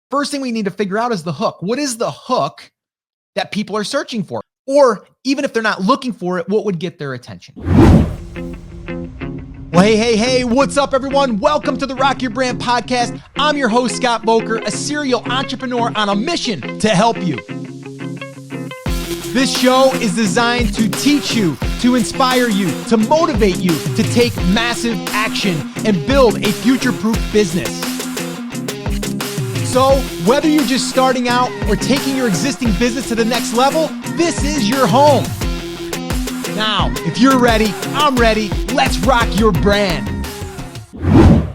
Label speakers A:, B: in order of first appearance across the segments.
A: first thing we need to figure out is the hook. What is the hook that people are searching for? Or even if they're not looking for it, what would get their attention? Well, hey, what's up, everyone? Welcome to the Rock Your Brand podcast. I'm your host, Scott Boker, a serial entrepreneur on a mission to help you. This show is designed to teach you, to inspire you, to motivate you to take massive action and build a future-proof business. So, whether you're just starting out or taking your existing business to the next level, this is your home. Now, if you're ready, I'm ready. Let's rock your brand.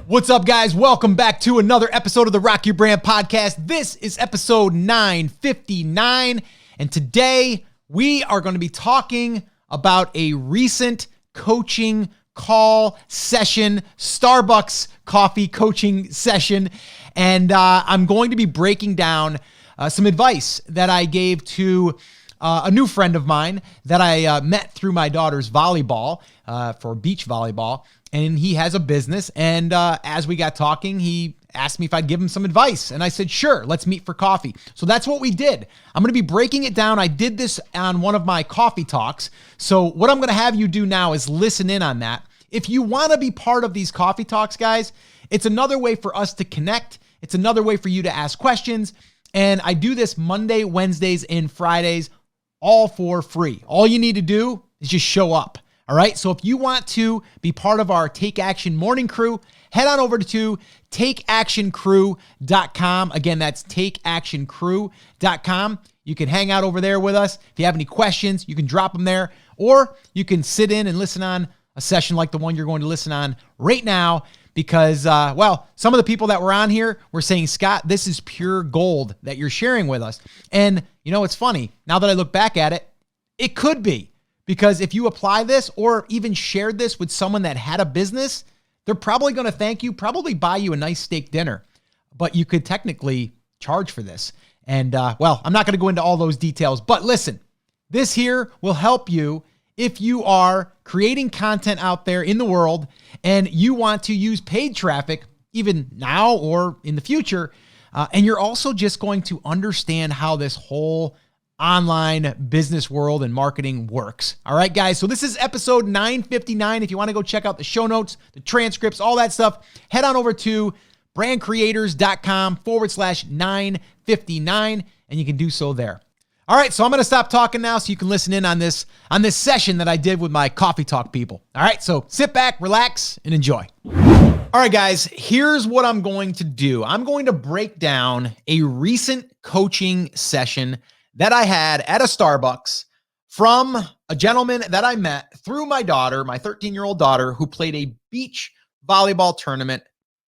A: What's up, guys? Welcome back to another episode of the Rock Your Brand podcast. This is episode 959, and today we are going to be talking about a recent coaching call session, Starbucks coffee coaching session, and I'm going to be breaking down some advice that I gave to a new friend of mine that I met through my daughter's volleyball, for beach volleyball, and he has a business, and as we got talking, he asked me if I'd give him some advice, and I said, sure, let's meet for coffee. So that's what we did. I'm going to be breaking it down. I did this on one of my coffee talks, so what I'm going to have you do now is listen in on that. If you want to be part of these coffee talks, guys, it's another way for us to connect. It's another way for you to ask questions, and I do this Monday, Wednesdays, and Fridays, all for free. All you need to do is just show up. All right. So if you want to be part of our Take Action Morning Crew, head on over to takeactioncrew.com. Again, that's takeactioncrew.com. You can hang out over there with us. If you have any questions, you can drop them there, or you can sit in and listen on a session like the one you're going to listen on right now, because, some of the people that were on here were saying, Scott, this is pure gold that you're sharing with us. And you know, it's funny. Now that I look back at it, it could be, because if you apply this or even shared this with someone that had a business, they're probably going to thank you, probably buy you a nice steak dinner, but you could technically charge for this. And I'm not going to go into all those details, but listen, this here will help you if you are creating content out there in the world and you want to use paid traffic, even now or in the future, and you're also just going to understand how this whole online business world and marketing works. All right, guys. So this is episode 959. If you want to go check out the show notes, the transcripts, all that stuff, head on over to brandcreators.com/959, and you can do so there. All right, so I'm going to stop talking now so you can listen in on this session that I did with my coffee talk people. All right, so sit back, relax, and enjoy. All right, guys, here's what I'm going to do. I'm going to break down a recent coaching session that I had at a Starbucks from a gentleman that I met through my daughter, my 13-year-old daughter, who played a beach volleyball tournament.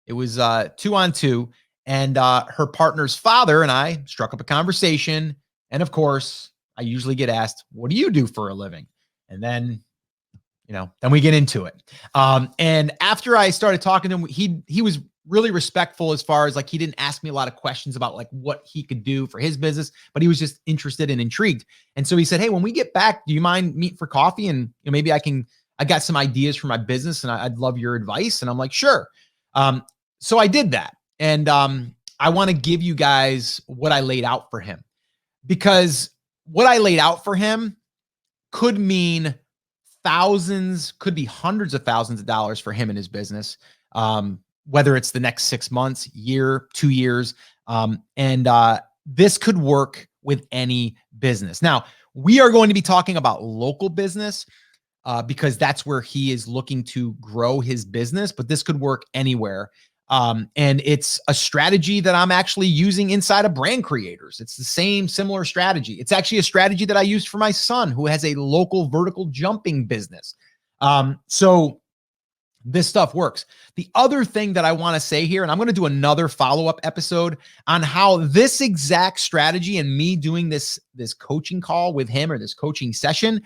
A: It was 2-on-2, and her partner's father and I struck up a conversation. And of course, I usually get asked, what do you do for a living? And then we get into it. And after I started talking to him, he was really respectful as far as he didn't ask me a lot of questions about what he could do for his business, but he was just interested and intrigued. And so he said, hey, when we get back, do you mind meeting for coffee? And maybe I got some ideas for my business and I'd love your advice. And I'm like, sure. So I did that. And I want to give you guys what I laid out for him, because what I laid out for him could mean thousands, could be hundreds of thousands of dollars for him and his business, whether it's the next 6 months, year, 2 years. This could work with any business. Now, we are going to be talking about local business because that's where he is looking to grow his business, but this could work anywhere. And it's a strategy that I'm actually using inside of Brand Creators. It's the similar strategy. It's actually a strategy that I used for my son, who has a local vertical jumping business. So this stuff works. The other thing that I want to say here, and I'm going to do another follow-up episode on how this exact strategy and me doing this coaching call with him, or this coaching session,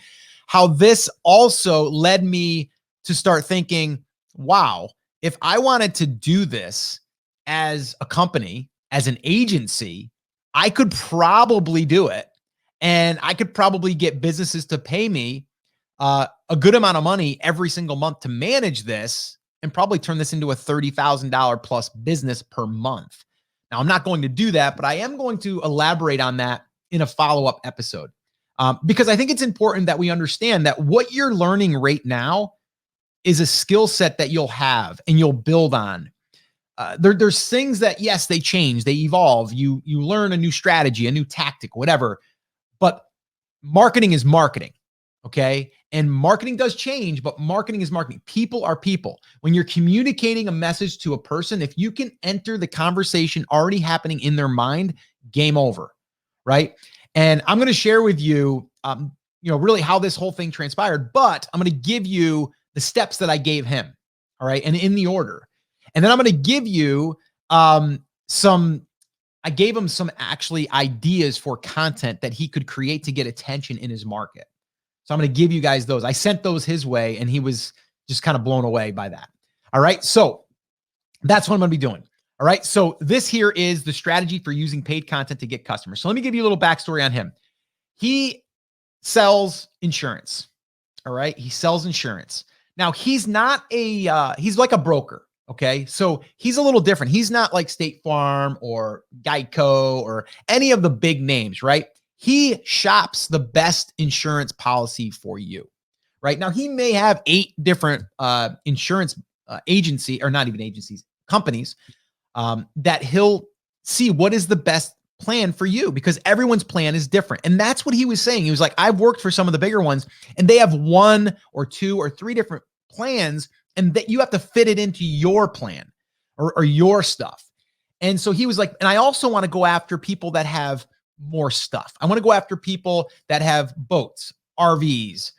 A: how this also led me to start thinking, wow, if I wanted to do this as a company, as an agency, I could probably do it. And I could probably get businesses to pay me a good amount of money every single month to manage this, and probably turn this into a $30,000 plus business per month. Now, I'm not going to do that, but I am going to elaborate on that in a follow-up episode because I think it's important that we understand that what you're learning right now is a skill set that you'll have and you'll build on. There's things that, yes, they change, they evolve. You learn a new strategy, a new tactic, whatever. But marketing is marketing, okay? And marketing does change, but marketing is marketing. People are people. When you're communicating a message to a person, if you can enter the conversation already happening in their mind, game over, right? And I'm going to share with you, really how this whole thing transpired, but I'm going to give you the steps that I gave him, all right? And in the order. And then I'm going to give you I gave him some actually ideas for content that he could create to get attention in his market. So I'm going to give you guys those. I sent those his way and he was just kind of blown away by that. All right. So that's what I'm going to be doing. All right. So this here is the strategy for using paid content to get customers. So let me give you a little backstory on him. He sells insurance. All right. He sells insurance. Now he's not he's like a broker. Okay. So he's a little different. He's not like State Farm or Geico or any of the big names, right? He shops the best insurance policy for you, right? Now he may have 8 different insurance agency, or not even agencies, companies that he'll see what is the best plan for you, because everyone's plan is different. And that's what he was saying. He was like, I've worked for some of the bigger ones and they have 1 or 2 or 3 different plans, and that you have to fit it into your plan or your stuff. And so he was like, and I also want to go after people that have more stuff. I want to go after people that have boats, RVs,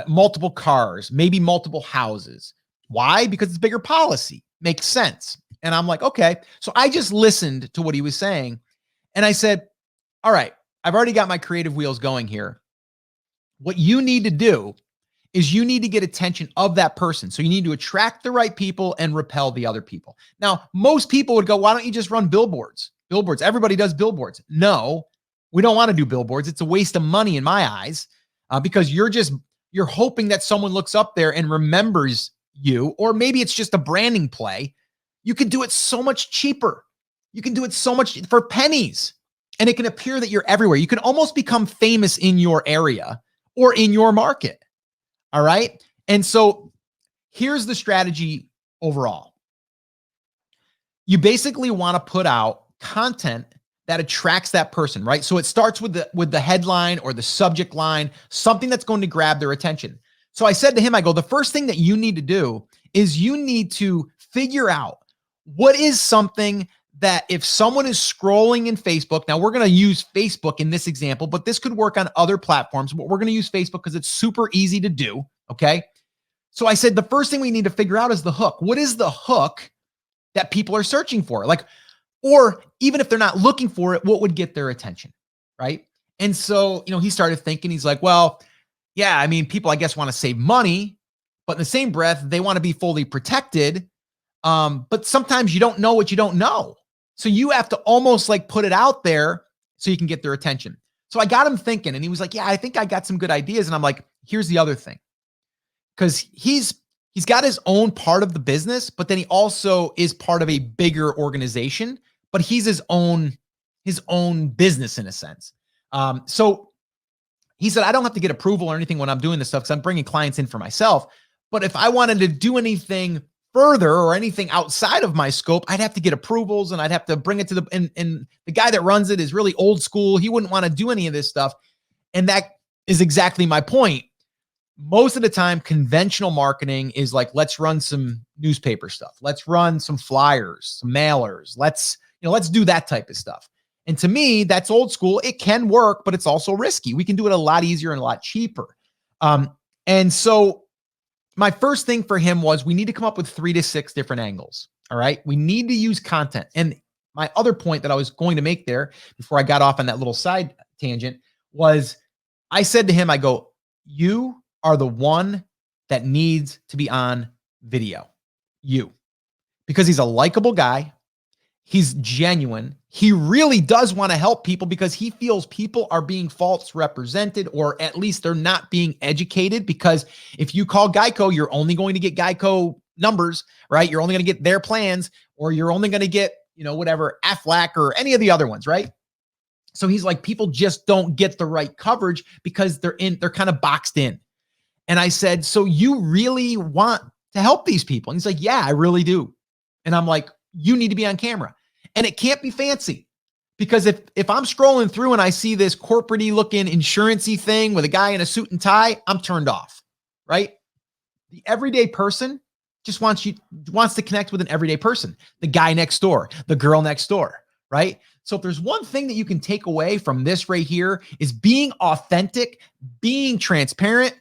A: multiple cars, maybe multiple houses. Why? Because it's bigger policy. Makes sense. And I'm like, okay. So I just listened to what he was saying. And I said, all right, I've already got my creative wheels going here. What you need to do is you need to get attention of that person. So you need to attract the right people and repel the other people. Now, most people would go, why don't you just run billboards? Billboards. Everybody does billboards. No, we don't want to do billboards. It's a waste of money in my eyes because you're hoping that someone looks up there and remembers you, or maybe it's just a branding play. You can do it so much cheaper. You can do it so much for pennies, and it can appear that you're everywhere. You can almost become famous in your area or in your market. All right. And so here's the strategy overall. You basically want to put out content that attracts that person, right? So it starts with the headline or the subject line, something that's going to grab their attention. So I said to him, I go, the first thing that you need to do is you need to figure out what is something that if someone is scrolling in Facebook, now we're going to use Facebook in this example, but this could work on other platforms, but we're going to use Facebook because it's super easy to do. Okay. So I said, the first thing we need to figure out is the hook. What is the hook that people are searching for? Like, or even if they're not looking for it, what would get their attention? Right. And so, he started thinking, he's like, well, yeah, I mean, people, I guess, want to save money, but in the same breath, they want to be fully protected. But sometimes you don't know what you don't know. So you have to almost like put it out there so you can get their attention. So I got him thinking, and he was like, yeah, I think I got some good ideas. And I'm like, here's the other thing. Because he's got his own part of the business, but then he also is part of a bigger organization, but he's his own business in a sense. So he said, I don't have to get approval or anything when I'm doing this stuff because I'm bringing clients in for myself. But if I wanted to do anything further or anything outside of my scope, I'd have to get approvals and I'd have to bring it to and the guy that runs it is really old school. He wouldn't want to do any of this stuff. And that is exactly my point. Most of the time, conventional marketing is like, let's run some newspaper stuff. Let's run some flyers, some mailers. Let's do that type of stuff. And to me, that's old school. It can work, but it's also risky. We can do it a lot easier and a lot cheaper. And so my first thing for him was we need to come up with 3 to 6 different angles. All right. We need to use content. And my other point that I was going to make there before I got off on that little side tangent was I said to him, I go, you are the one that needs to be on video. You. Because he's a likable guy. He's genuine. He really does want to help people because he feels people are being false represented, or at least they're not being educated, because if you call Geico, you're only going to get Geico numbers, right? You're only going to get their plans, or you're only going to get whatever, Aflac or any of the other ones, right? So he's like, people just don't get the right coverage because they're kind of boxed in. And I said, so you really want to help these people? And he's like, yeah, I really do. And I'm like, you need to be on camera. And it can't be fancy, because if I'm scrolling through and I see this corporate-y looking insurance-y thing with a guy in a suit and tie, I'm turned off, right? The everyday person just wants to connect with an everyday person, the guy next door, the girl next door, right? So if there's one thing that you can take away from this right here is being authentic, being transparent.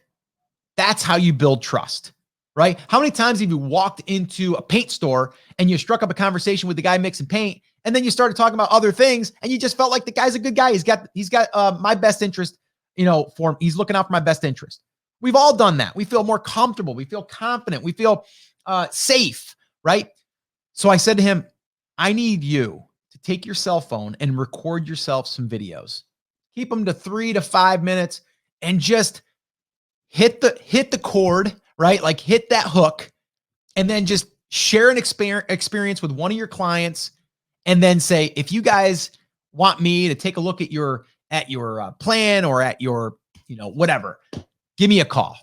A: That's how you build trust, right? How many times have you walked into a paint store and you struck up a conversation with the guy mixing paint, and then you started talking about other things and you just felt like the guy's a good guy. He's got my best interest, for him. He's looking out for my best interest. We've all done that. We feel more comfortable. We feel confident. We feel safe, right? So I said to him, I need you to take your cell phone and record yourself some videos. Keep them to 3 to 5 minutes and just hit the chord, right? Like hit that hook, and then just share an experience with one of your clients, and then say, if you guys want me to take a look at your plan or at your, whatever, give me a call,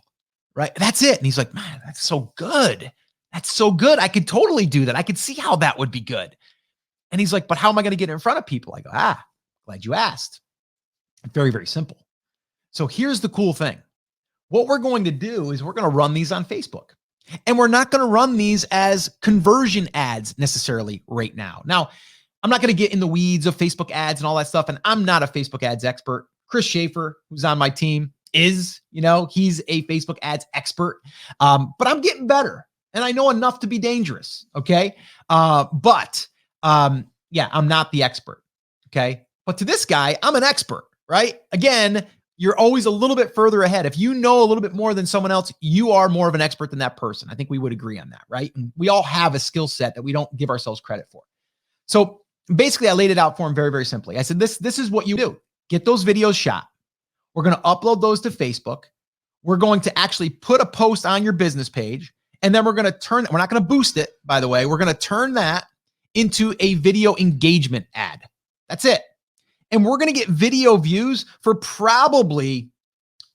A: right? That's it. And he's like, man, that's so good. That's so good. I could totally do that. I could see how that would be good. And he's like, but how am I going to get in front of people? I go, glad you asked. Very, very simple. So here's the cool thing. What we're going to do is we're going to run these on Facebook. And we're not going to run these as conversion ads necessarily right now. Now, I'm not going to get in the weeds of Facebook ads and all that stuff. And I'm not a Facebook ads expert. Chris Schaefer, who's on my team, is, he's a Facebook ads expert. But I'm getting better. And I know enough to be dangerous. Okay. But I'm not the expert. Okay. But to this guy, I'm an expert, right? Again, you're always a little bit further ahead. If you know a little bit more than someone else, you are more of an expert than that person. I think we would agree on that, right? And we all have a skill set that we don't give ourselves credit for. So basically, I laid it out for him very, very simply. I said, this is what you do. Get those videos shot. We're going to upload those to Facebook. We're going to actually put a post on your business page. And then we're not going to boost it, by the way. We're going to turn that into a video engagement ad. That's it. And we're going to get video views for probably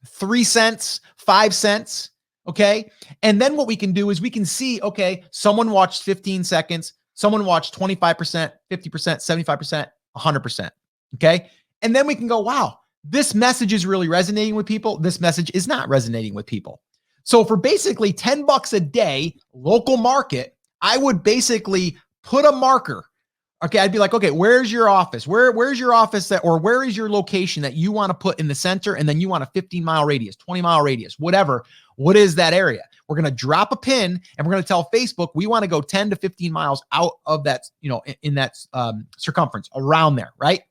A: 3 cents, 5 cents. Okay. And then what we can do is we can see, okay, someone watched 15 seconds, someone watched 25%, 50%, 75%, 100%. Okay. And then we can go, wow, this message is really resonating with people. This message is not resonating with people. So for basically $10 a day, local market, I would basically put a marker. Okay, I'd be like, okay, where's your office? Where's your office or where is your location that you want to put in the center? And then you want a 15-mile radius, 20-mile radius, whatever. What is that area? We're going to drop a pin and we're going to tell Facebook we want to go 10 to 15 miles out of that, in that circumference around there, right?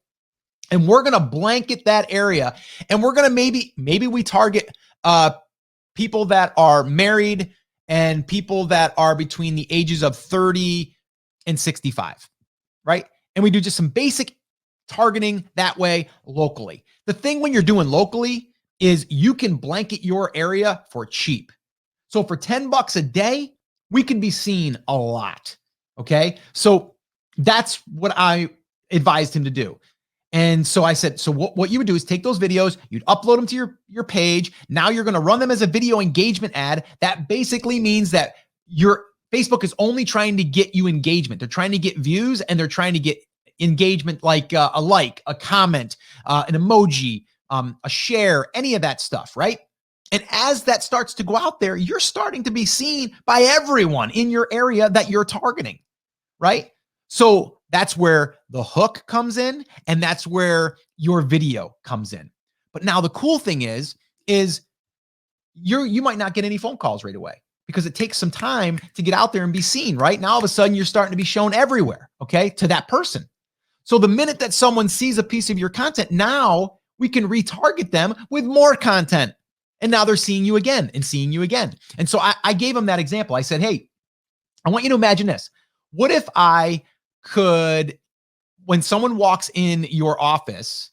A: And we're going to blanket that area, and we're going to maybe we target people that are married and people that are between the ages of 30 and 65. Right? And we do just some basic targeting that way locally. The thing when you're doing locally is you can blanket your area for cheap. So for $10 a day, we can be seen a lot. Okay. So that's what I advised him to do. And so I said, so what you would do is take those videos, you'd upload them to your page. Now you're going to run them as a video engagement ad. That basically means that Facebook is only trying to get you engagement. They're trying to get views, and they're trying to get engagement like a like, a comment, an emoji, a share, any of that stuff, right? And as that starts to go out there, you're starting to be seen by everyone in your area that you're targeting, right? So that's where the hook comes in, and that's where your video comes in. But now the cool thing is you might not get any phone calls right away, because it takes some time to get out there and be seen, right? Now, all of a sudden, you're starting to be shown everywhere, okay, to that person. So the minute that someone sees a piece of your content, now we can retarget them with more content. And now they're seeing you again and seeing you again. And so I gave them that example. I said, hey, I want you to imagine this. What if I could, when someone walks in your office,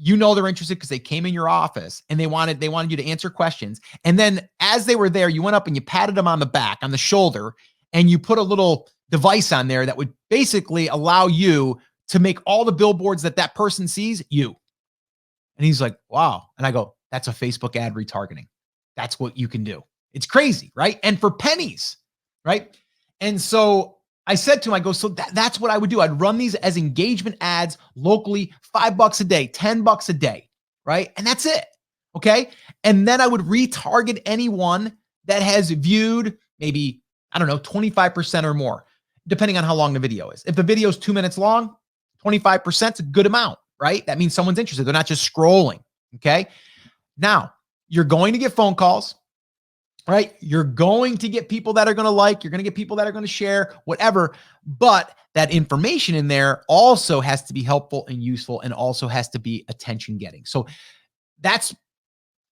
A: they're interested because they came in your office and they wanted you to answer questions. And then as they were there, you went up and you patted them on the back, on the shoulder, and you put a little device on there that would basically allow you to make all the billboards that person sees you. And he's like, wow. And I go, that's a Facebook ad retargeting. That's what you can do. It's crazy, right? And for pennies, right? And so I said to him, I go, so that's what I would do. I'd run these as engagement ads locally, $5 a day, $10 a day, right? And that's it, okay? And then I would retarget anyone that has viewed maybe, I don't know, 25% or more, depending on how long the video is. If the video is 2 minutes long, 25% is a good amount, right? That means someone's interested. They're not just scrolling, okay? Now, you're going to get phone calls, right? You're going to get people that are going to like, you're going to get people that are going to share, whatever. But that information in there also has to be helpful and useful and also has to be attention getting. So that's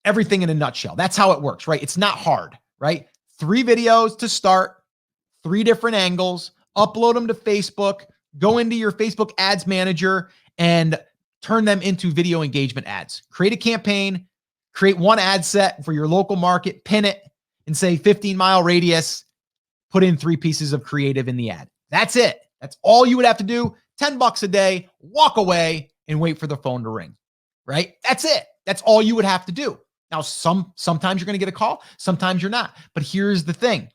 A: everything in a nutshell. That's how it works, right? It's not hard, right? 3 videos to start, 3 different angles, upload them to Facebook, go into your Facebook ads manager and turn them into video engagement ads. Create a campaign, create one ad set for your local market, pin it, and say 15-mile radius, put in 3 pieces of creative in the ad. That's it. That's all you would have to do. $10 a day, walk away and wait for the phone to ring, right? That's it. That's all you would have to do. Now, sometimes you're going to get a call, sometimes you're not. But here's the thing.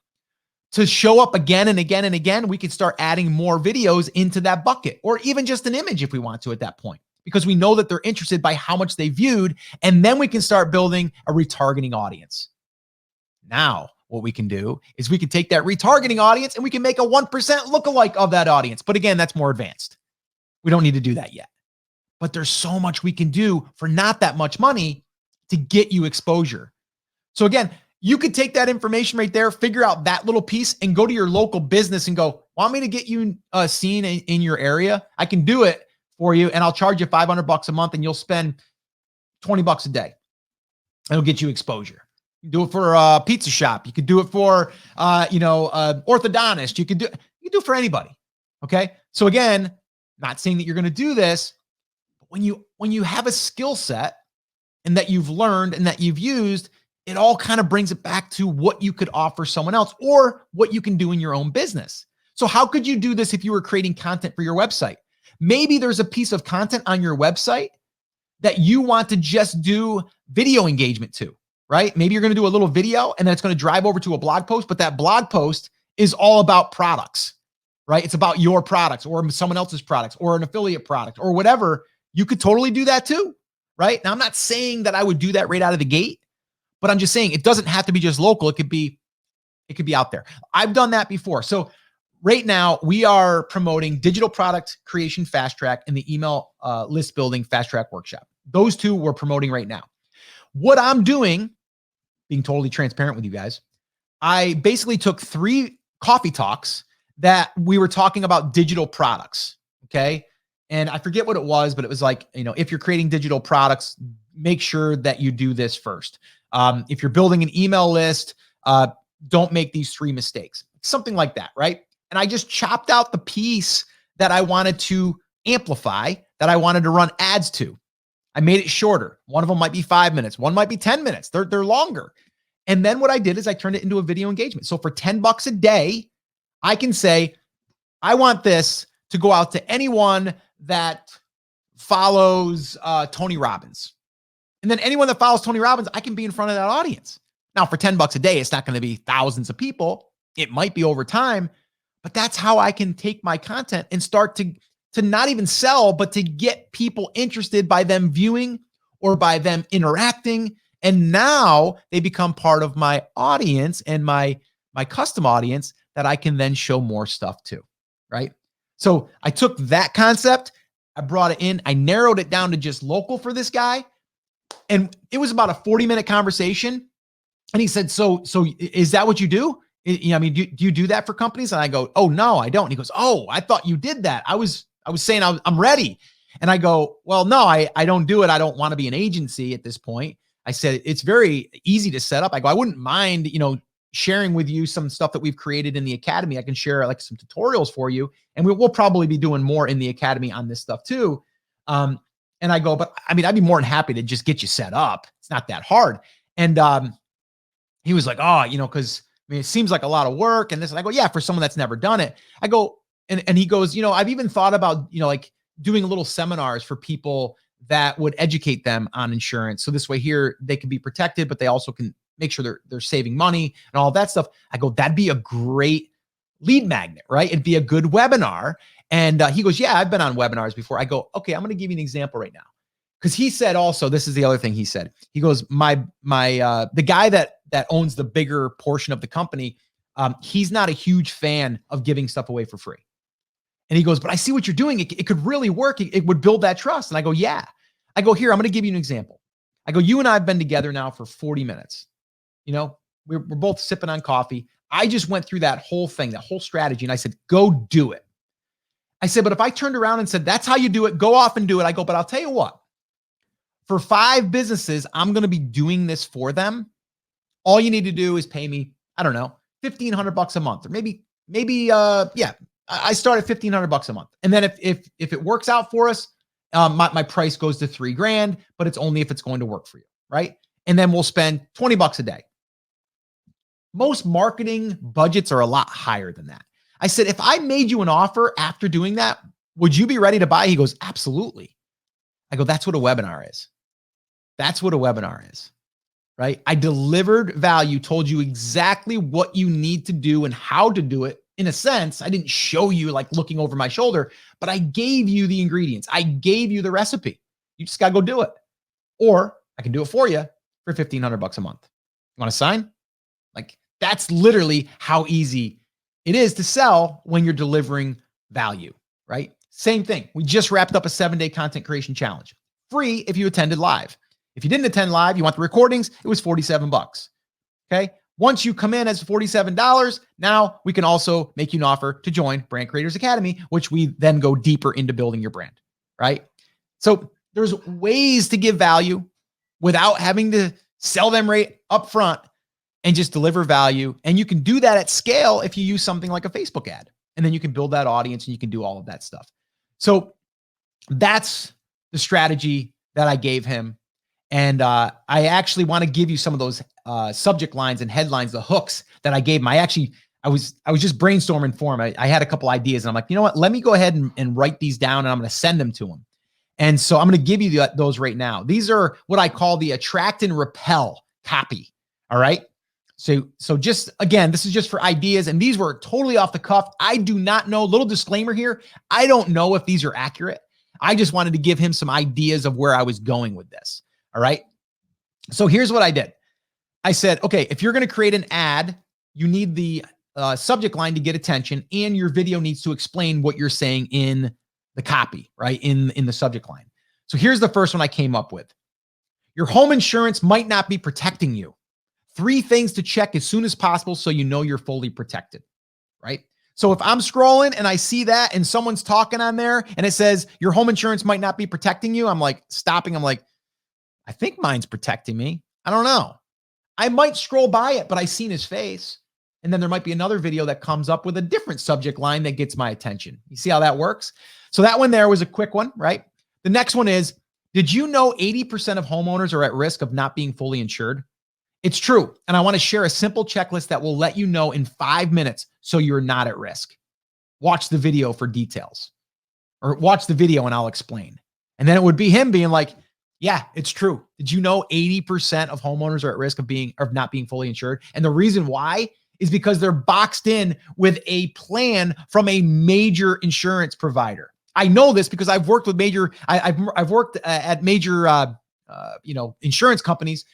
A: To show up again and again and again, we can start adding more videos into that bucket, or even just an image if we want to at that point, because we know that they're interested by how much they viewed, and then we can start building a retargeting audience. Now, what we can do is we can take that retargeting audience and we can make a 1% lookalike of that audience. But again, that's more advanced. We don't need to do that yet. But there's so much we can do for not that much money to get you exposure. So again, you could take that information right there, figure out that little piece, and go to your local business and go, want me to get you seen in your area? I can do it for you, and I'll charge you $500 a month, and you'll spend $20 a day. It'll get you exposure. You can do it for a pizza shop. You could do it for, orthodontist. You can do it for anybody. Okay. So again, not saying that you're going to do this, but when you have a skill set and that you've learned and that you've used, it all kind of brings it back to what you could offer someone else or what you can do in your own business. So how could you do this if you were creating content for your website? Maybe there's a piece of content on your website that you want to just do video engagement to, right? Maybe you're going to do a little video and then it's going to drive over to a blog post, but that blog post is all about products, right? It's about your products or someone else's products or an affiliate product or whatever. You could totally do that too, right? Now, I'm not saying that I would do that right out of the gate, but I'm just saying it doesn't have to be just local. It could be out there. I've done that before. So right now we are promoting digital product creation fast track and the email list building fast track workshop. Those 2 we're promoting right now. What I'm doing, being totally transparent with you guys, I basically took 3 coffee talks that we were talking about digital products. Okay. And I forget what it was, but it was like, if you're creating digital products, make sure that you do this first. If you're building an email list, don't make these 3 mistakes, something like that. Right. And I just chopped out the piece that I wanted to amplify, that I wanted to run ads to. I made it shorter. One of them might be 5 minutes. One might be 10 minutes. They're longer. And then what I did is I turned it into a video engagement. So for $10 a day, I can say, I want this to go out to anyone that follows Tony Robbins. And then anyone that follows Tony Robbins, I can be in front of that audience. Now for $10 a day, it's not going to be thousands of people. It might be over time, but that's how I can take my content and start to not even sell, but to get people interested by them viewing or by them interacting. And now they become part of my audience and my custom audience that I can then show more stuff to, right? So I took that concept, I brought it in, I narrowed it down to just local for this guy. And it was about a 40-minute conversation. And he said, so is that what you do? Do you do that for companies? And I go, oh, no, I don't. And he goes, oh, I thought you did that. I was saying I'm ready. And I go, well, no, I don't do it. I don't want to be an agency at this point. I said, it's very easy to set up. I go, I wouldn't mind, sharing with you some stuff that we've created in the academy. I can share like some tutorials for you. And we'll probably be doing more in the academy on this stuff too. And I go, but I'd be more than happy to just get you set up. It's not that hard. And he was like, oh, because mean, it seems like a lot of work and this. And I go, yeah, for someone that's never done it. I go, and he goes, I've even thought about, like doing little seminars for people that would educate them on insurance. So this way here, they can be protected, but they also can make sure they're saving money and all that stuff. I go, that'd be a great lead magnet, right? It'd be a good webinar. And he goes, yeah, I've been on webinars before. I go, okay, I'm going to give you an example right now. Because he said also, this is the other thing he said. He goes, the guy that owns the bigger portion of the company, he's not a huge fan of giving stuff away for free. And he goes, but I see what you're doing. It could really work. It would build that trust. And I go, yeah. I go, here, I'm going to give you an example. I go, you and I have been together now for 40 minutes. We're both sipping on coffee. I just went through that whole thing, that whole strategy. And I said, go do it. I said, but if I turned around and said, that's how you do it, go off and do it. I go, but I'll tell you what, for 5 businesses, I'm going to be doing this for them. All you need to do is pay me, I don't know, $1,500 a month, or maybe, I start at $1,500 a month. And then if it works out for us, my price goes to $3,000, but it's only if it's going to work for you, right? And then we'll spend $20 a day. Most marketing budgets are a lot higher than that. I said, if I made you an offer after doing that, would you be ready to buy? He goes, absolutely. I go, that's what a webinar is. That's what a webinar is, right? I delivered value, told you exactly what you need to do and how to do it. In a sense, I didn't show you like looking over my shoulder, but I gave you the ingredients. I gave you the recipe. You just got to go do it. Or I can do it for you for $1,500 a month. You want to sign? Like, that's literally how easy it is to sell when you're delivering value, right? Same thing. We just wrapped up a 7-day content creation challenge. Free if you attended live. If you didn't attend live, you want the recordings, it was $47. Okay. Once you come in as $47, now we can also make you an offer to join Brand Creators Academy, which we then go deeper into building your brand, right? So there's ways to give value without having to sell them right up front and just deliver value. And you can do that at scale if you use something like a Facebook ad. And then you can build that audience and you can do all of that stuff. So that's the strategy that I gave him. And I actually want to give you some of those subject lines and headlines, the hooks that I gave him. I was just brainstorming for him. I had a couple ideas and I'm like, you know what? Let me go ahead and write these down and I'm going to send them to him. And so I'm going to give you those right now. These are what I call the attract and repel copy. All right. So just, again, this is just for ideas. And these were totally off the cuff. I do not know, little disclaimer here. I don't know if these are accurate. I just wanted to give him some ideas of where I was going with this. All right. So here's what I did. I said, okay, if you're going to create an ad, you need the subject line to get attention and your video needs to explain what you're saying in the copy, right? In the subject line. So here's the first one I came up with. Your home insurance might not be protecting you. 3 things to check as soon as possible so you know you're fully protected, right? So if I'm scrolling and I see that and someone's talking on there and it says your home insurance might not be protecting you, I'm like stopping. I'm like, I think mine's protecting me. I don't know. I might scroll by it, but I seen his face. And then there might be another video that comes up with a different subject line that gets my attention. You see how that works? So that one there was a quick one, right? The next one is, did you know 80% of homeowners are at risk of not being fully insured? It's true. And I want to share a simple checklist that will let you know in 5 minutes so you're not at risk. Watch the video for details, or watch the video and I'll explain. And then it would be him being like, yeah, it's true. Did you know 80% of homeowners are at risk of not being fully insured? And the reason why is because they're boxed in with a plan from a major insurance provider. I know this because I've worked with I've worked at major, insurance companies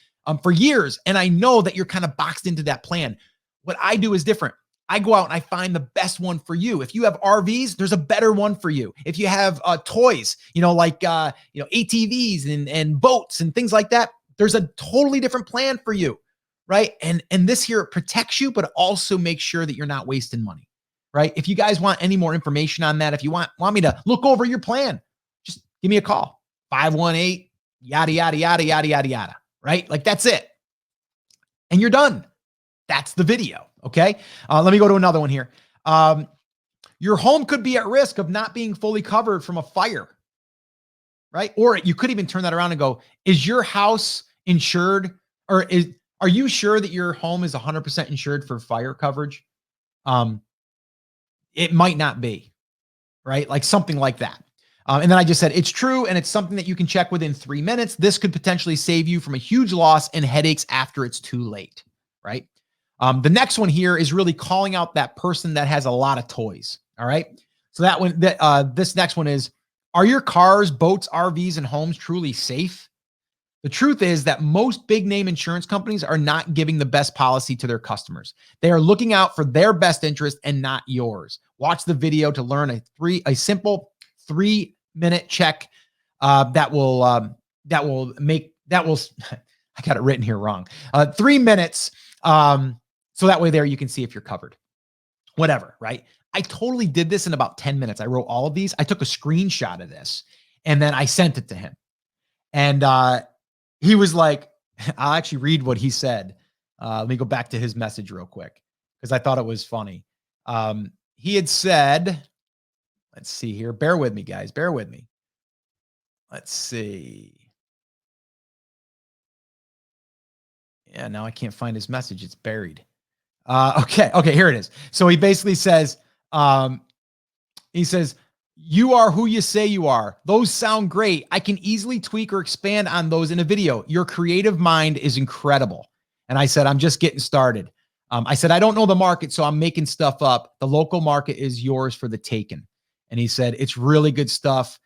A: for years. And I know that you're kind of boxed into that plan. What I do is different. I go out and I find the best one for you. If you have RVs, there's a better one for you. If you have toys, ATVs and boats and things like that, there's a totally different plan for you, right? And this here protects you, but also makes sure that you're not wasting money, right? If you guys want any more information on that, if you want me to look over your plan, just give me a call, 518, yada, yada, yada, yada, yada, yada, right? Like that's it. And you're done. That's the video. Okay. Let me go to another one here. Your home could be at risk of not being fully covered from a fire, right? Or you could even turn that around and go, is your house insured, or Are you sure that your home is 100% insured for fire coverage? It might not be, right? Like something like that. And then I just said, it's true. And it's something that you can check within 3 minutes. This could potentially save you from a huge loss and headaches after it's too late, right? The next one here is really calling out that person that has a lot of toys. All right. So that one, this next one is, are your cars, boats, RVs, and homes truly safe? The truth is that most big name insurance companies are not giving the best policy to their customers. They are looking out for their best interest and not yours. Watch the video to learn a simple 3-minute check that will I got it written here wrong. 3 minutes. So that way there you can see if you're covered. Whatever, right? I totally did this in about 10 minutes. I wrote all of these. I took a screenshot of this and then I sent it to him. And he was like, I'll actually read what he said. Let me go back to his message real quick because I thought it was funny. He had said, let's see here. Bear with me, guys. Bear with me. Let's see. Yeah, now I can't find his message. It's buried. Okay, here it is. So he basically says, you are who you say you are. Those sound great. I can easily tweak or expand on those in a video. Your creative mind is incredible. And I said, I'm just getting started. I said, I don't know the market, so I'm making stuff up. The local market is yours for the taking. And he said, it's really good stuff.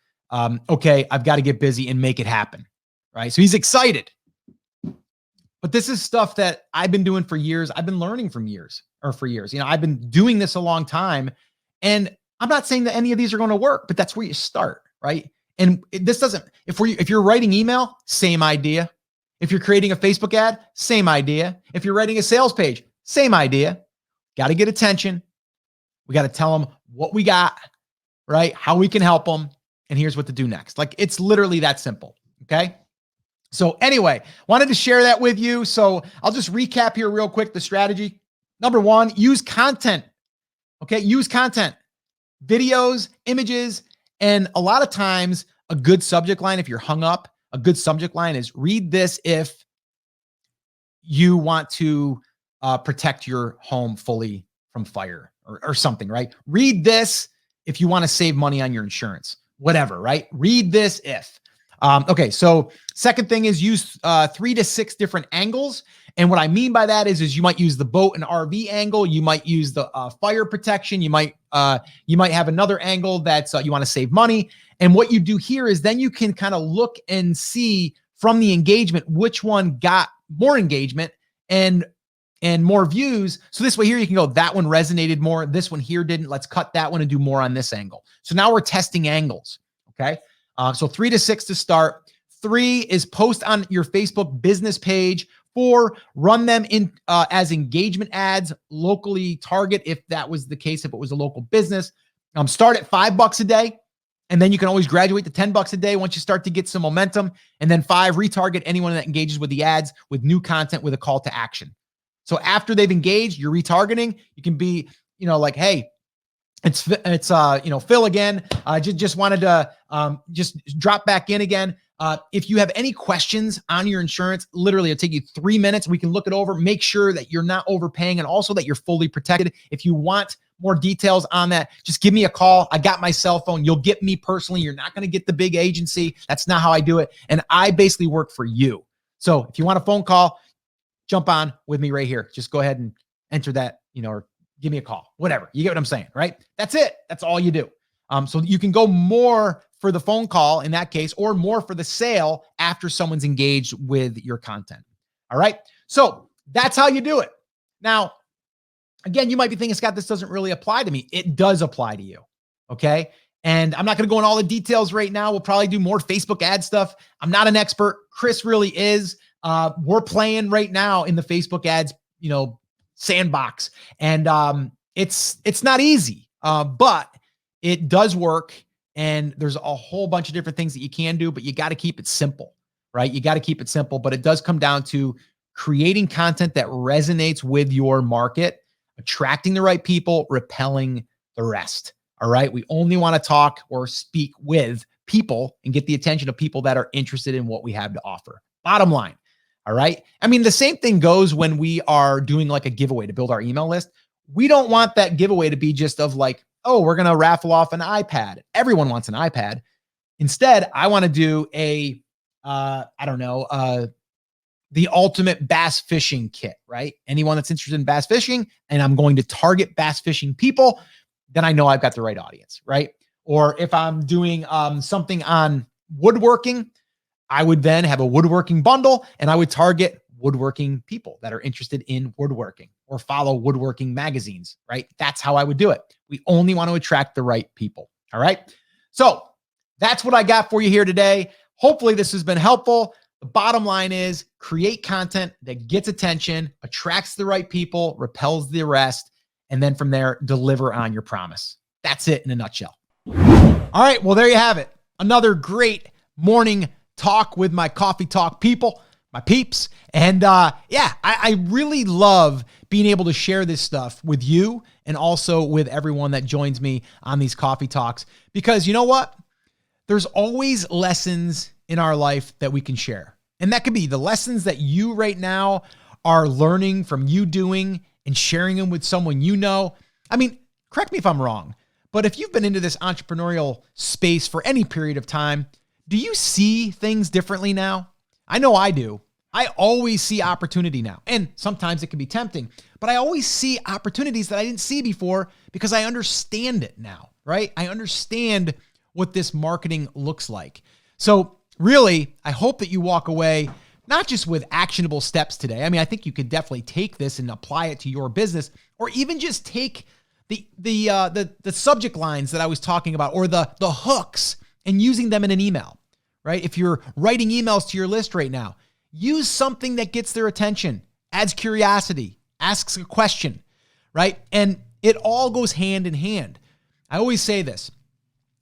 A: Okay, I've got to get busy and make it happen. Right? So he's excited. But this is stuff that I've been doing for years. I've been learning for years. You know, I've been doing this a long time. And I'm not saying that any of these are going to work, but that's where you start, right? And this doesn't, if you're writing email, same idea. If you're creating a Facebook ad, same idea. If you're writing a sales page, same idea. Got to get attention. We got to tell them what we got, right? How we can help them. And here's what to do next. Like, it's literally that simple. Okay. So anyway, wanted to share that with you. So I'll just recap here real quick. The strategy. Number one, use content. Okay. Use content, videos, images, and a lot of times a good subject line, if you're hung up, a good subject line is read this if you want to protect your home fully from fire or something, right? Read this if you want to save money on your insurance, whatever, right? Read this if. Okay, so second thing is use 3 to 6 different angles. And what I mean by that is you might use the boat and RV angle. You might use the fire protection. You might have another angle that's you want to save money. And what you do here is then you can kind of look and see from the engagement which one got more engagement and more views. So this way here you can go, that one resonated more. This one here didn't. Let's cut that one and do more on this angle. So now we're testing angles. Okay. So 3 to 6 to start. 3 is post on your Facebook business page. 4, run them in as engagement ads, locally target if that was the case, if it was a local business. Start at $5 a day, and then you can always graduate to $10 a day once you start to get some momentum. And then 5, retarget anyone that engages with the ads with new content with a call to action. So after they've engaged, you're retargeting. You can be, like, hey, it's Phil again. Just wanted to just drop back in again. If you have any questions on your insurance, literally it'll take you 3 minutes. We can look it over, make sure that you're not overpaying and also that you're fully protected. If you want more details on that, just give me a call. I got my cell phone. You'll get me personally. You're not going to get the big agency. That's not how I do it. And I basically work for you. So if you want a phone call, jump on with me right here. Just go ahead and enter that, or give me a call, whatever. You get what I'm saying, right? That's it. That's all you do. So you can go more for the phone call in that case, or more for the sale after someone's engaged with your content. All right. So that's how you do it. Now, again, you might be thinking, Scott, this doesn't really apply to me. It does apply to you. Okay. And I'm not going to go in all the details right now. We'll probably do more Facebook ad stuff. I'm not an expert. Chris really is. We're playing right now in the Facebook ads, sandbox. And it's not easy, but it does work. And there's a whole bunch of different things that you can do, but you got to keep it simple, right? You got to keep it simple, but it does come down to creating content that resonates with your market, attracting the right people, repelling the rest. All right. We only want to talk or speak with people and get the attention of people that are interested in what we have to offer. Bottom line. All right. I mean, the same thing goes when we are doing like a giveaway to build our email list. We don't want that giveaway to be just of like, oh, we're going to raffle off an iPad. Everyone wants an iPad. Instead, I want to do a, the ultimate bass fishing kit, right? Anyone that's interested in bass fishing and I'm going to target bass fishing people, then I know I've got the right audience, right? Or if I'm doing something on woodworking, I would then have a woodworking bundle and I would target woodworking people that are interested in woodworking or follow woodworking magazines, right? That's how I would do it. We only want to attract the right people. All right. So that's what I got for you here today. Hopefully this has been helpful. The bottom line is create content that gets attention, attracts the right people, repels the rest, and then from there, deliver on your promise. That's it in a nutshell. All right. Well, there you have it. Another great morning talk with my coffee talk people, my peeps. And I really love being able to share this stuff with you and also with everyone that joins me on these coffee talks, because you know what? There's always lessons in our life that we can share. And that could be the lessons that you right now are learning from you doing and sharing them with someone you know. I mean, correct me if I'm wrong, but if you've been into this entrepreneurial space for any period of time, do you see things differently now? I know I do. I always see opportunity now. And sometimes it can be tempting, but I always see opportunities that I didn't see before because I understand it now, right? I understand what this marketing looks like. So really, I hope that you walk away not just with actionable steps today. I mean, I think you could definitely take this and apply it to your business, or even just take the subject lines that I was talking about, or the hooks, and using them in an email, right? If you're writing emails to your list right now, use something that gets their attention, adds curiosity, asks a question, right? And it all goes hand in hand. I always say this: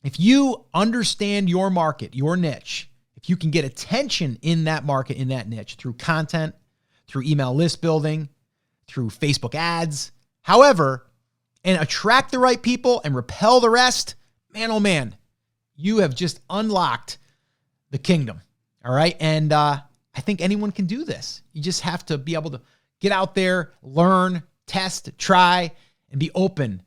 A: if you understand your market, your niche, if you can get attention in that market, in that niche, through content, through email list building, through Facebook ads, however, and attract the right people and repel the rest, man, oh man, you have just unlocked the kingdom. All right. And I think anyone can do this. You just have to be able to get out there, learn, test, try, and be open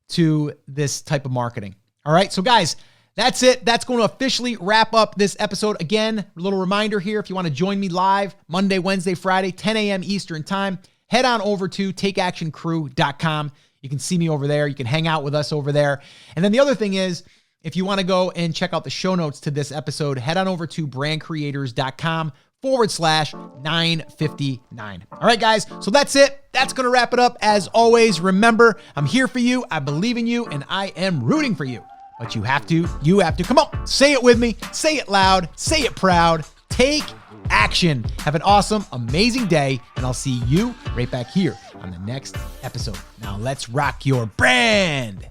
A: to this type of marketing. All right. So guys, that's it. That's going to officially wrap up this episode. Again, a little reminder here: if you want to join me live Monday, Wednesday, Friday, 10 a.m. Eastern time, head on over to takeactioncrew.com. You can see me over there. You can hang out with us over there. And then the other thing is, if you want to go and check out the show notes to this episode, head on over to brandcreators.com/959. All right, guys. So that's it. That's going to wrap it up. As always, remember, I'm here for you. I believe in you, and I am rooting for you. But you have to, come on, say it with me, say it loud, say it proud, take action. Have an awesome, amazing day, and I'll see you right back here on the next episode. Now let's rock your brand.